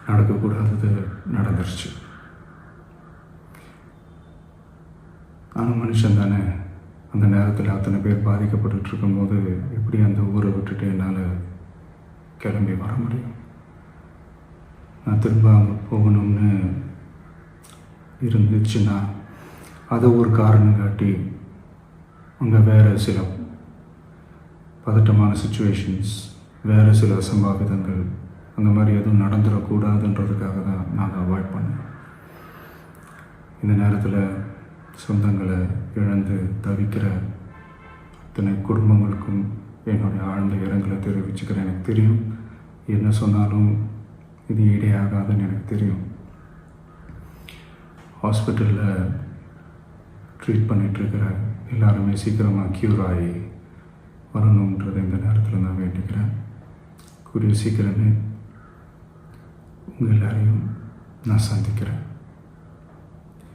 நடக்கக்கூடாதது நடந்துருச்சு. நானும் மனுஷன் தானே. அந்த நேரத்தில் அத்தனை பேர் பாதிக்கப்பட்டு இருக்கும்போது எப்படி அந்த ஊரை விட்டுட்டு என்னால் கிளம்பி வர முடியும்? நான் திரும்ப அங்கே போகணும்னு இருந்துச்சுன்னா அதை ஒரு காரணம் காட்டி அங்கே வேறு சில பதட்டமான சுச்சுவேஷன்ஸ், வேறு சில அசம்பாவிதங்கள் அந்த மாதிரி எதுவும் நடந்துடக்கூடாதுன்றதுக்காக தான் நான் அவாய்ட் பண்ணேன். இந்த நேரத்தில் சொந்தங்களை இழந்து தவிக்கிற அத்தனை குடும்பங்களுக்கும் என்னுடைய ஆழ்ந்த இரங்கலை தெரிவிச்சுக்கிறேன். எனக்கு தெரியும், என்ன சொன்னாலும் இது ஈடேயாகாதுன்னு எனக்கு தெரியும். ஹாஸ்பிட்டலில் ட்ரீட் பண்ணிகிட்ருக்கிற எல்லாருமே சீக்கிரமாக க்யூர் ஆகி வரணுன்றதை இந்த நேரத்தில் நான் வேண்டிக்கிறேன். கூடிய சீக்கிரமே உங்கள் எல்லாரையும் நான் சந்திக்கிறேன்.